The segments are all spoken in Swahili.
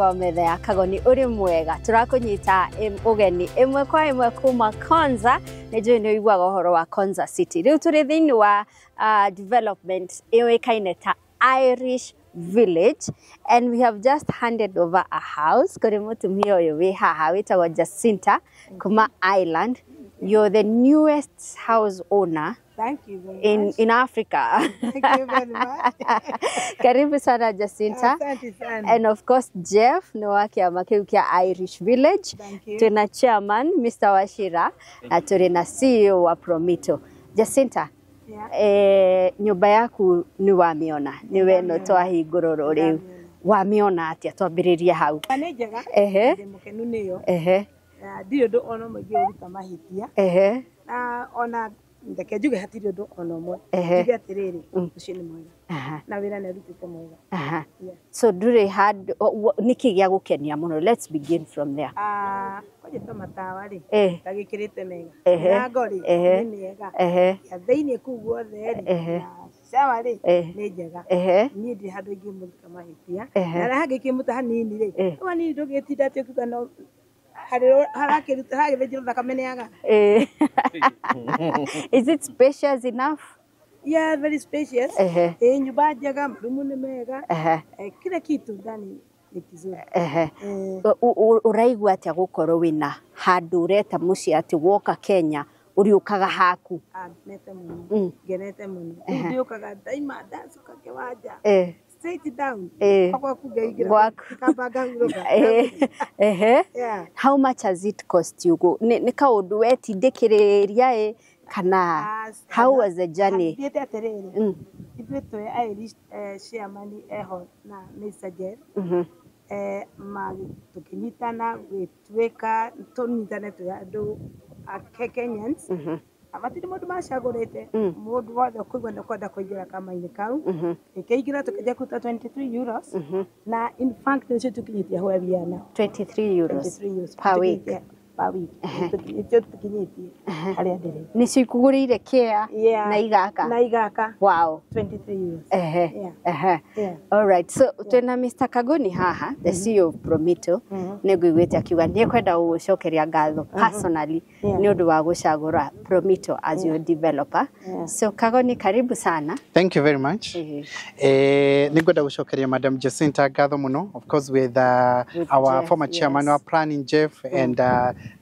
wa Metha ya Kagoni uri mwega turakunyita ugeni imwe kwa imwe kuma Konza nejo ni igwaga horo wa Konza City riu turi thini wa development iwekaine ta Irish village, and we have just handed over a house kuri mutumia uyu wi haha witagwo Jacinta kuma Island. You're the newest house owner. Thank you very much. In Africa. Thank you very much. Karibu sana Jacinta. Asante sana. And of course Jeff no wakiama kiu kia Irish Village. Thank you. Tuna chairman Mr. Washira na turi na CEO wa Promito. Jacinta, nyumba yaku ni wamiona niwe no twahingururu riu wamiona atia twambiririe hau Ane njega ndimukenu niyo ndio ndo ono magi uruta mahitia na ona ndeke njuge hatiri ndo ono mwe njuge atiriri ucio ni mwega na wira ne rutite mwega. So dure had niki gya gukenia muno, let's begin from there. Kwaje to matawa ri tagikirite mega na ngori ni mega ya thiini kuguo theri sawa ri ni njega ni ndi handu ingi muruta mahitia na rahage kimuta hanini ri wani ndugitinda ati kuga no Is it spacious enough? Yeah, very spacious. Nyumba njega, rumu ni mega. Kila kitu ndani ni kizuri. Uraigua atia gukorwo wina handu ureta muci ati woka Kenya uriukaga haku? Nete muno. Ngenete muno. Ndiukaga daima dance kakiwanja. Straight down. How much has it cost you go? Ni kaundu wetindikiriria kana how was the journey? Ndiete atiriri. Itwe Irish chairman eho na Mr. Jeff. Magi tukinyitana gwitweka tunyitane tu andu Kenyans. Amatiri mundu macagurite mundu wothe kuigwa ndakwenda kuingira kama-ini kau ikiingira tukaja kuta 23 euros na in fact nicio tukinyitie hwa biana 23 euros per week nicio tukinyitie haria ndiri nicio ikugurire kia na igaka wow 23 euros all right. So twena Mr. Kagoni haha the CEO of Promito niguigwite akiuga ni kwenda gucokeria ngatho personally ni undu wa gucagura Promito as your developer. So Kagoni, karibu sana. Thank you very much. Ningwenda gucokeria Madam Jacinta ngatho muno, of course with our Jeff, former chairman wa planning Jeff and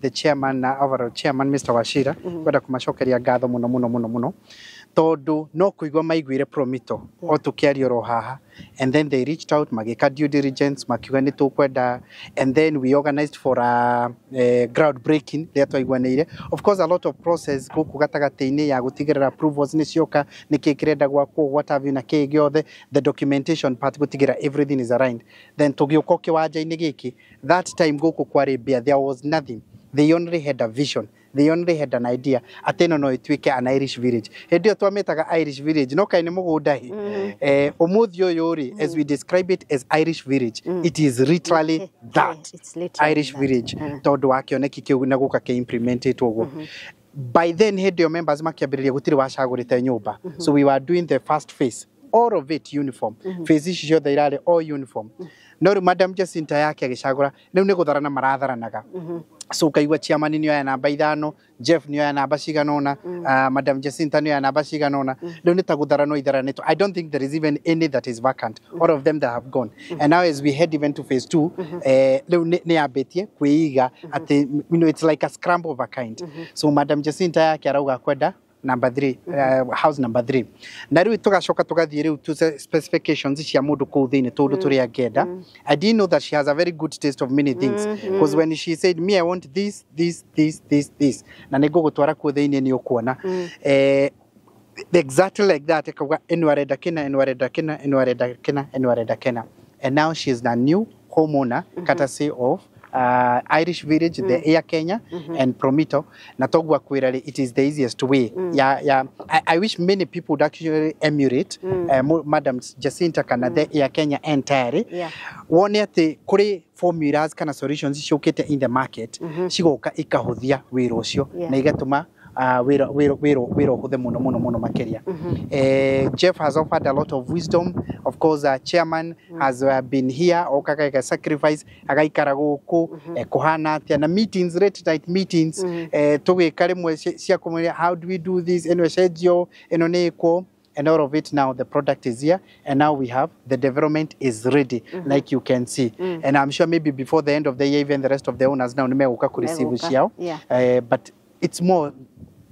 the chairman overall chairman Mr. Washira kwenda kumacokeria ngatho muno tondu no kuigwa maiguire Promito o tukiario ro haha, and then they reached out magika due diligence makiuga ni tukwenda, and then we organized for a groundbreaking there twaiguanire. Of course a lot of process guku gatagati-ini ya gutigirira approvals ni cioka nikikirenda gwakwo what have you na kigiothe the documentation part gutigira everything is aligned, then tugiuka kiwanja-ini giki that time guku kwari bia there was nothing. They only had a vision. They only had an idea. Ateno no itwike an Irish village. Hedio twametaga Irish village. No kaine mugunda hi. Omuthi uyuri as we describe it as Irish village. It is literally that. It's literally Irish village. Tondu wakioneki kiu na guka ke implement it ugu. By then hedio members makiambiriria gutiri wacagurite nyumba. So we were doing the first phase. All of it uniform. Phase icio they are all uniform. No Madam Jacinta yake agicagura riu ni gutharana maratharanaga. So kaigwa chairman ni ya namba 5, Jeff ni ya namba ciganona, Madam Jacinta ni ya namba ciganona. Riu ni tagutharano itharanitwo. I don't think there is even any that is vacant. All of them that have gone. And now as we head even to phase 2, riu ni ambetie kwiiga ati you know it's like a scramble of a kind. So Madam Jacinta yake arauga kwenda number 3 house number 3 na riu tugacoka tugathie riu tu specifications cia mundu ku thini tundu turi agenda. I didn't know that she has a very good taste of many things because when she said me I want this na nigugutwara ku thini ni ukuona exactly like that ikawa enwareda kena and now she is the new homeowner courtesy of Irish village, the Air Kenya and Promito. Natogwa kwirari, it is the easiest way. I wish many people would actually emulate Madam Jacinta kana the Air Kenya entirely. Wone ati kuri formulas kana solutions ciukite in the market cigoka ikahuthia wira ucio na igatuma wiro huthe muno makeria. Jeff has offered a lot of wisdom. Of course, chairman has been here, okaka sacrifice agaikara guku kuhana atia na meetings, late night meetings, tugikare mwe cia community, how do we do this, eno shedio eno neko. And all of it now, the product is here, and now we have the development is ready, like you can see. And I'm sure maybe before the end of the year, even the rest of the owners now nimeuka ku receive shiao. But it's more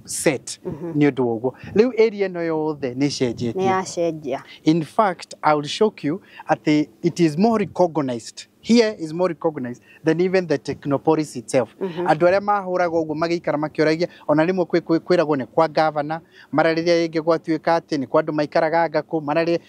set new dogo. Leo area no yothe ni cenjetie. In fact, I will shock you at it is more recognized. Here is more recognized than even the Technopolis itself. Andu aria mahuraga uguo magikara makioragia ona rimwe kwiragwo ne kwa governor marariria ingi gwatuika ati ni kwa andu maikaraga ngaku marari.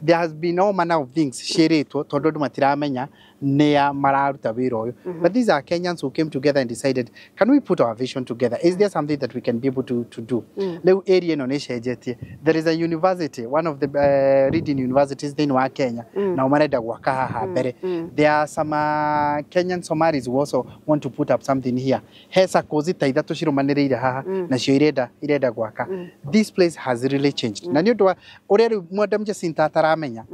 There has been all manner of things shiritwo tondu andu matiramenya nia mararuta wira uyu. But these are Kenyans who came together and decided, can we put our vision together? Is there something that we can be able to do? Leu area no neshejetie. There is a university, one of the leading universities in Kenya. Na umareda gwaka haha mbere. There are some Kenyan Somalis who also want to put up something here. Hesa kozi taithatu cirumaniriire haha na cio ireda gwaka. This place has really changed. Na ni undu wa uria Madam Jacinta ataramenya.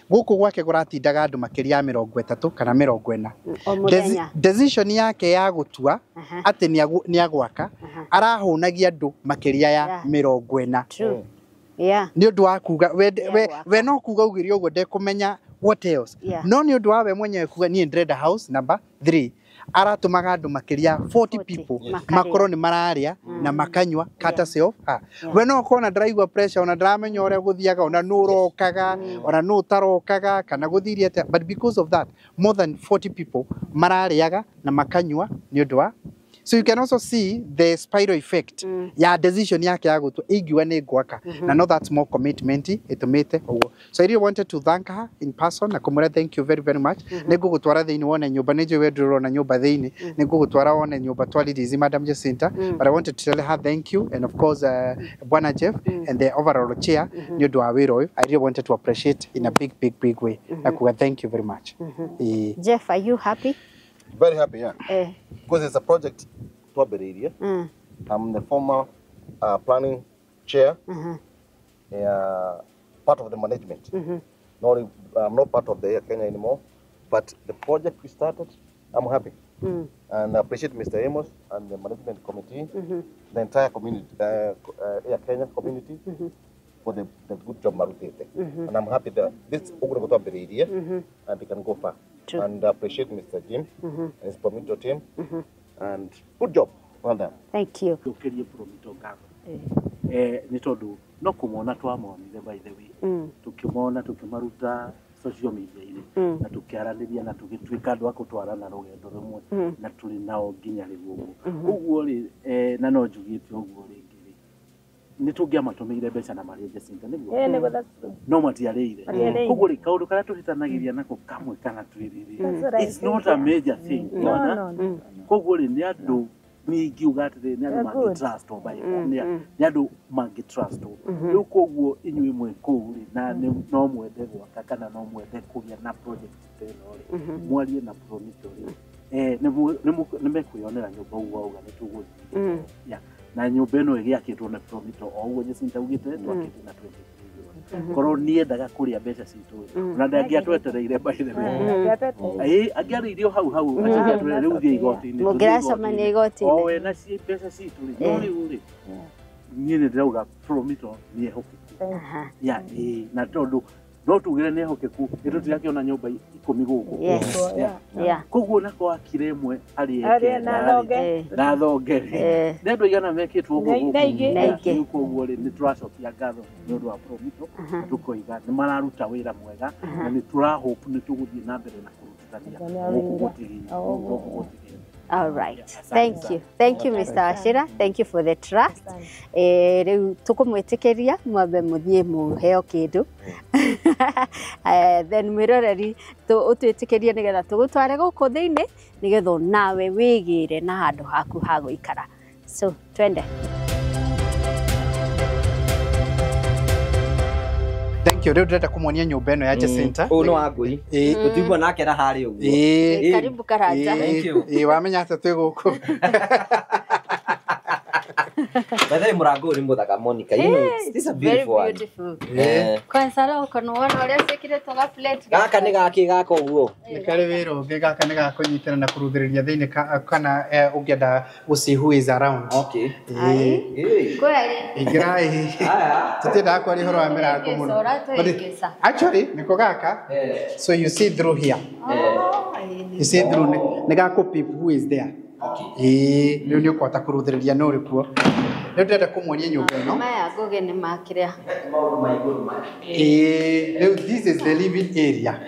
Guku gwake guratindaga andu makiria 30 kana 40. Decision yake ya gutua ati ni agwaka arahunagia andu makiria ya 40. Ni undu wa kuga we no kuga ugiri ugo de kumenya what else. No ni undu wa we mwenyewe kuga ni ndreda house number 3 aratumaga andu makiria 40 people makoro ni mararia na makanywa kata self we no kona ndiraigua pressure ona ndramenya uria guthiaga ona nurokaga ona nutarokaga kana guthiria ate, but because of that more than 40 people marariaga na makanywa ni undu wa. So you can also see the spiral effect. Ya decision yake ya gutu igiwa ni gwaka. Na know that's more commitment itumite ogo. So I really wanted to thank her in person na kumura thank you very much. Nego gutwara thiini wone nyumba neje wedro na nyumba thiini. Nego gutwara wone nyumba twalidi Madam Jacinta. But I wanted to tell her thank you, and of course Bwana Jeff and the overall chair nyu do awiro. I really wanted to appreciate in a big way. Nakuga thank you very much. Jeff, are you happy? Very happy, yeah. Because it's a project to our area. I'm the former planning chair, part of the management. I'm not part of the Air Kenya anymore, but the project we started, I'm happy. And I appreciate Mr. Amos and the management committee, the entire community, Air Kenya community, for the good job Marute. And I'm happy that this ūgūithagūithie area and we can go far. And I appreciate Mr. Jim and his Promito team. And good job. Well done. Thank you. Nitodu no kumona twamonire by the way. Tukimona tukimaruta social media ile na tukiaraniria na tugitwika andu akutwarana rugendo rumwe na tuli nao ginya rigu uguo ri na no njugite uguo ringi nitungia matumire mbeca na Maria Jacinta niguo Nego that's no matiareire uguo ri kaundu kara tuhitanagiria nako kamwe kana twiriri it's not a major thing no. Koguo ri ni andu ningiuga atire ni andu mangi trust obai ni andu mangi trust riu koguo inyui mwe kuri na no mwende gwaka kana no mwende kugia na project teno ri mwarie na Promito ri ni mekuyonera nyumba uwa uga ni tuguthi na nyumba ino igiakitwo na Promito o uguo Jacinta ugite twakite na 23 koro niendaga kuria mbeca citu na ndangiatwetereire by the way agiari irio hau aciatwere riu thie igoti-ini mugiracemania igoti-ini o we na cie mbeca citu ri no riu ri nie ndirauga Promito nie hokiku na tondu no tugire ne hokeku itu tirakiona nyumba 10 guku koguo nako akire mwe ari na thonge nendo igana mekitwo guku koguo ri ni turacokia ngatho ni undu wa Promito tukoiga ni mararuta wira mwega na ni turahope ni tuguthie na mbere na kurutithania guku. All right. Thank you Mr. Wachira. Thank you for the trust. Riu tukumwitikiria mwambe muthie muheo kindu. Then mwiroreri utwitikirie nigetha tugutware guku thiini nigetha nawe wigire na handu haku ha guikara. So twende. Thank you. Riu ndĩrenda kũmuonia nyũmba ĩno ya Jacinta. No wa Ngūgī. Tũtigwo nake na harĩ ũguo. Karibu Karanja. Wamenya atĩ twĩ gũkũ. By the way, Murago ni muthaka Monica. You know, this is a beautiful one. Very beautiful. Kwanza leo kono wana wale sekire toga plate. Gaka ni gaki gako uguo. Ni kare wero gaka ni gako nyitana na kuruthiriria thiini kana ugienda usi who is around. Okay. Kweli. Igirai. Tutenda kwa horo wa mirango muno. Actually niko gaka. So you see through here. You see through ni gako people who is there. Okay. Leo ndio kwata kuruthiriria no rikuo. Leo ndenda kumwonia nyumba ino. Maya goge ni makiria. This is the living area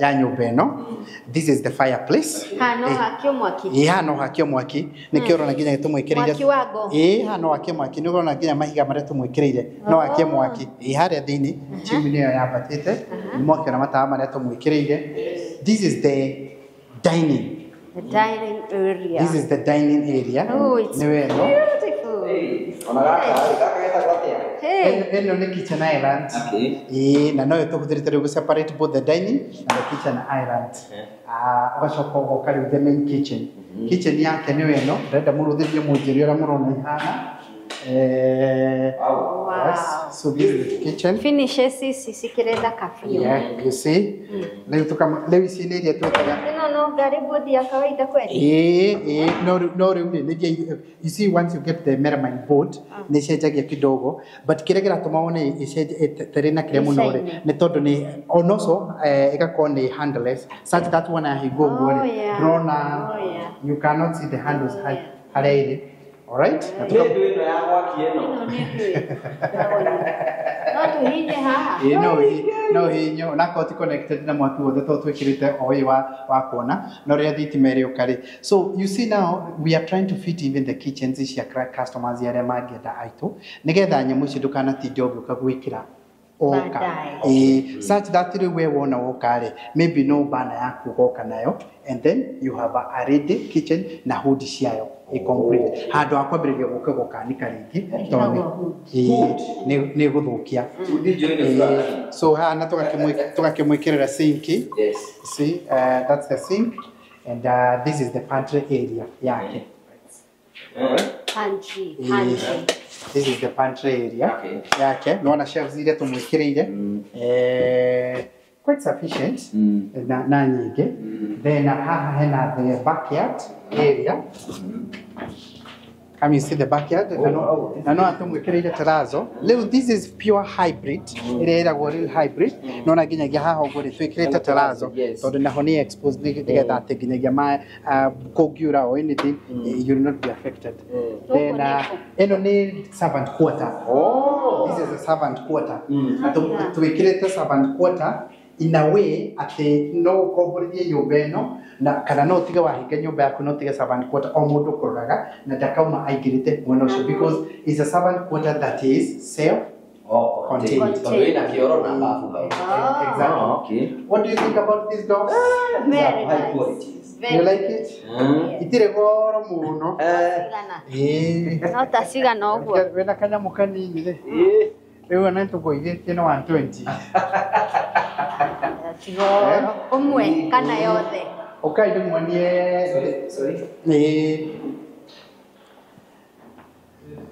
ya nyumba ino. This is the fireplace. Hano hakio mwaki. Hano hakio mwaki. Nikio rona nginya tumwekereire. Mwaki wago. Hano hakio mwaki. Nikio rona nginya mahiga maria tumwekereire. No hakio mwaki. Haria thini chimney ya batete. Mwaki na matawa maria tumwekereire. This is the dining. The dining area. This is the dining area. Oh, it's beautiful. Eno ni kitchen island. Okay. Na no tukuthirite regu separate both the dining and the kitchen island. Ugacoka gukari the main kitchen. Kitchen yake ni eno. Ndenda muruthirie munjiri ora murona ihana. Wow. Yes. So this is the kitchen. Finishes sisikirenda kafio. Yeah, you see. Leo ici ni ria twetaga. No garibu ya kawaida kweli. No you see once you get the melamine board ni cenjagia kidogo but kire giratuma one icenje na kire muno ri ni tondu ni onoso igakorwo ni handless such that when I go drona you cannot see the handles haraire. All right? No, nakoti connected na mwaki wothe to twikirite oi wa kuona no ria thitimere ukari. So you see now we are trying to fit even the kitchens cia customers aria mangienda aitu nigetha nyamu ici ndukana tinde ugiuka gwikira oka such that we wona okare maybe no bana yaku goka nayo and then you have a ready kitchen na hood ciayo complete handu akwambiriria guka gukanika ringi tondu ni guthukia so hana tugakimwikirira sink. Yes. See that's the sink and this is the pantry area yake. Pantry. This is the pantry area yake. Naona shelves ile tumwikireire quite sufficient na nyingi. Then haha hena the backyard area. Come you see the backyard. Na no atumwikireire terazo. Leo this is pure hybrid. Ile ira real hybrid. Naona nginyagia haha uguri twikirite terazo tondu naho ni exposed nigetha ati nginyagia ma kongiura or anything you will not be affected. Then eno ni servant quarter. This is a servant quarter. Twikirite servant quarter in a way ati no komborithie nyumba eno na kana no tiga wahinga nyumba yaku no tiga servant quarter o mundu kuroraga na ndakauma aingirite mwena ucio because it's a servant quarter that is self contained. Exactly. Okay. What do you think about this dog? Very high qualities. You like it? Itire goro muno. No tasiga no guo. Wena kanyamu kanini ri. Riu na tugoithie no 120. Tigoro umwe kana yothe. Okay, ndio mwanie. Sorry.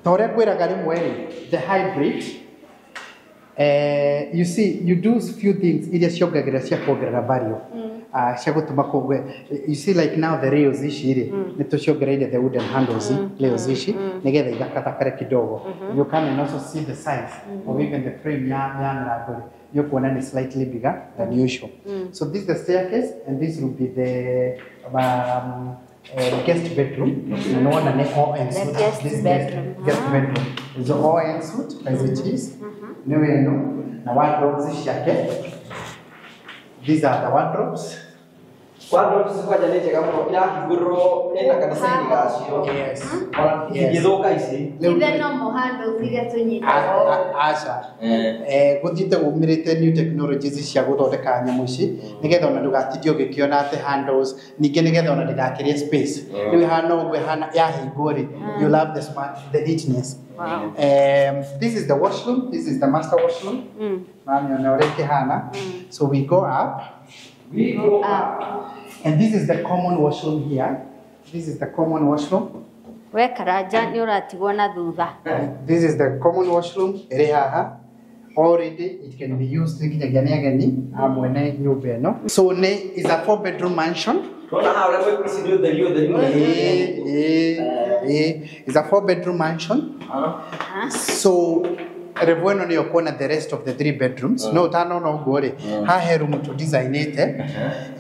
Tore kwiraga rimwe ri the hybrid. You see, you do few things iria ciongagira cia kuongerera value. Cia gutuma kugwe. You see like now the rails ici ri ni tuciongereire the wooden handles rails ici nigetha igakatakare kidogo. You can also see the size of even the frame ya mlango. You kuona ni slightly bigger than usual. So this is the staircase and this will be the guest bedroom. No one all ensuite. This bedroom. Guest bedroom. It's all ensuite as it is. Now wardrobes is yake. These are the wardrobes. Wardrobes kwa jaleje kama ya kiguro ena kanisa ni gasio. Yes. Igithoka ici. Even no mohando ziga tunyita. Acha. Guthite umirite new technologies cia guthondeka nyamu ici nigetha ona ndugatidio gikiona ate handles ninge nigetha ona ndigakirie space. Riu hana ogwe hana ya hingori. You love the smart, the neatness. Wow. This is the washroom. This is the master washroom. So we go up. And this is the common washroom here. This is the common washroom. We Karaja ni uratigwo na thutha. This is the common washroom. Already it can be used So is a 4-bedroom mansion. It's a 4-bedroom mansion. So Revueno ni okona the rest of the 3 bedrooms. No tano no gore. Ha herumu to design it.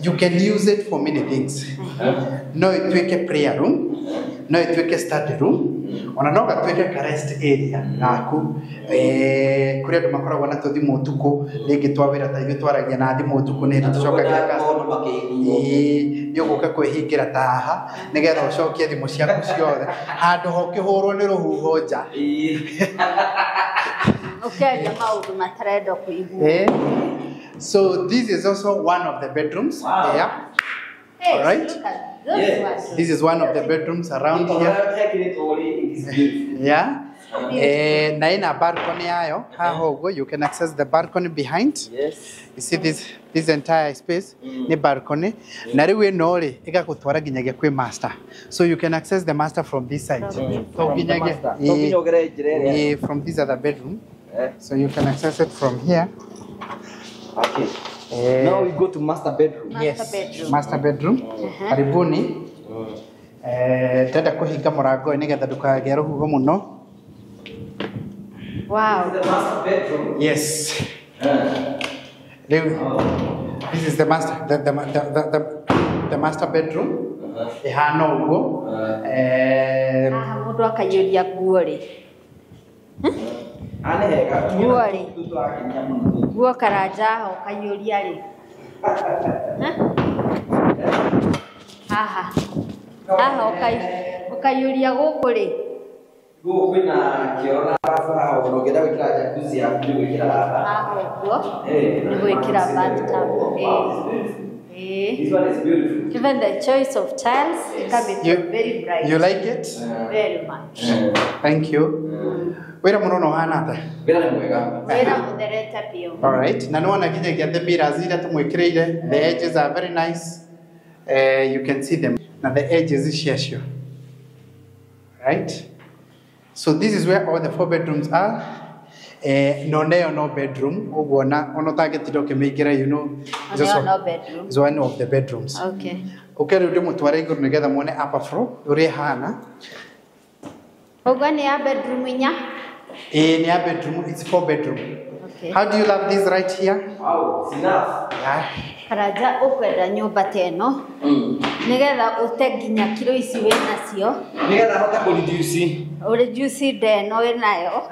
You can use it for many things. No it weke prayer room. No it weke study room. Ona no gatweke ka rest area naku kuria tumakoragwo na tuthimo utuku ringi twawira ta twaragia na thimo utuku ni tucoka gika ni uguka kwihingira ta haha nigetha ucokie thimo ciaku ciothe handu ho kihurwo ni ruhuho nja okay maundu matarenda kuigua so this is also one of the bedrooms there. All right. Yes. This is one of the bedrooms around here. Yeah. Na ina balcony ayo. You can access the balcony behind. Yes. You see this entire space ni balcony. Na riwe nori igakutwara ginyagia kwi master. So you can access the master from this side. So ginyagia from this other bedroom. So you can access it from here. Okay. Now we go to master bedroom. Master bedroom. Karibuni. Tenda kuhinga murango nigetha ndukagĩa rũhuho muno. Wow. This is the master bedroom. Yes. This is the master the master bedroom. Ihana uguo. Mundu akayuria nguo ri. Nguo ri. Nguo Karaja ho kayuria ri. Haha ukayuria guku ri. Guku kwina kiora haha unogenda gwikira jacuzzi ya gwikira haha. Haha uguo. Ni gwikira bathtub. This one is beautiful. Given the choice of tiles, it can be very bright. You like it? Very much. Thank you. Wira muno hana ta. Wira ni mwega. Wira mutherete pio. All right. Na nona kinyagia the mirrors ira tumwikireire. The edges are very nice. You can see them. Now the edges is share. Right? So this is where all the 4 bedrooms are. No bedroom. Ono target you know. No bedroom. It's one of the bedrooms. Okay. Okay, we do mutware iguru nigetha muone upper floor. Uri hana. Oga ni a bedroom inya? Ni a bedroom. It's 4 bedroom. Okay. How do you love this right here? Wow, it's enough. Yeah. Karaja ukwenda nyumba teno. Nigetha ute nginya kilo ici we nacio. Nigetha hota ku reduce. Reduce deno we nayo.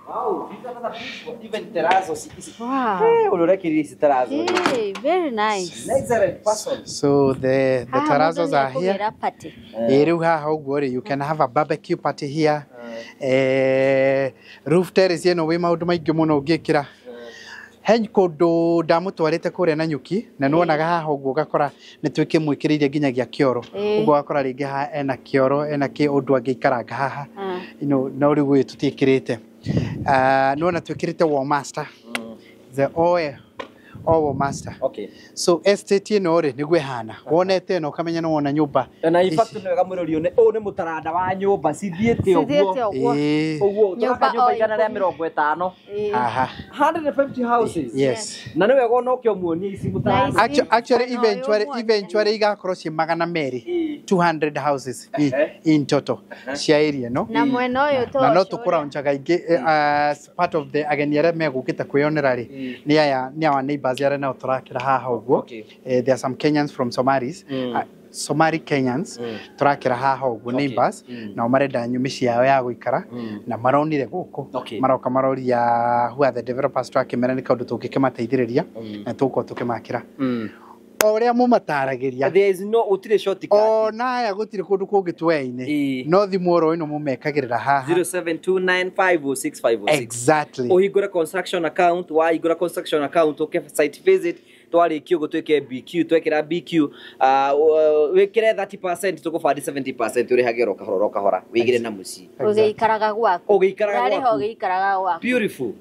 Wow, these are the beautiful. Even terrazos. Wow. Hey, ulorekiri isi terrazzo. Hey, very nice. Excellent person. So the terrazzos are here. You can have a barbecue party here. Roof terrace yeno we maundu maingi muno ngikira. He kundu ndamutwarite kuria na nyuki na nuonaga haha uguo gakora ni twike mwikiriire nginyagia kioro uguo gakora ringi ha ena kioro ena ki undu angiikaranga haha no rigu tutiikirite nuona twikirite wall master the oil master. Okay. So estate ino ri nigwe hana wonete no kamenya no wona nyumba na in fact no gamuririo ne o ne mutaranda wa nyumba cithiete uguo uguo nyumba igana ria 50 aha 150 houses. Yes. Na niwe gona okyo muonie ici mutaranda Actually eventually igakorwo ci magana meri 200 houses in total cia area no na mwena uyu to na no tukura unchaga ingi part of the ageni aria megukita kwionera ri ni aya ni our neighbors yare na turakira haha uguo. There are some Kenyans from Somalis Somali Kenyans turakira haha uguo neighbors na marenda nyumi ciao ya guikara na maronire guku maroka maroria who are the developers turakimera ni kaundu tungikemateithiriria na tuko tukimakira oria mumataragiria there is no utire shortcut naya gutire kundu kungi tweine no thimoro ino mumekagirira haha 0729506506 exactly uhigura construction account wa igura construction account okay site visit twari kio gutweke BQ twekira BQ wekire 30% tukufadi 70% uri hagero kahora wigire na muci ugeikaraga gwaku ugeikaraga gwaku beautiful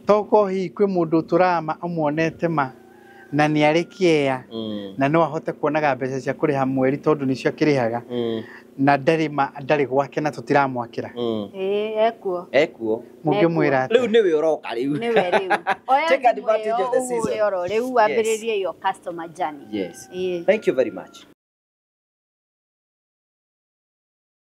toko hi kwi mundu turama amuonete ma na nĩ arĩ kĩea na no ahote kuonaga mbeca cia kũrĩha mweri tondũ nĩcio akĩrĩhaga na ndarĩ gwake na tũtiramwakĩra ekuo mũngĩmwĩra rĩu nĩwe ũroka rĩu take advantage of the season rĩu wambĩrĩrie your customer journey. Yes. Thank you very much.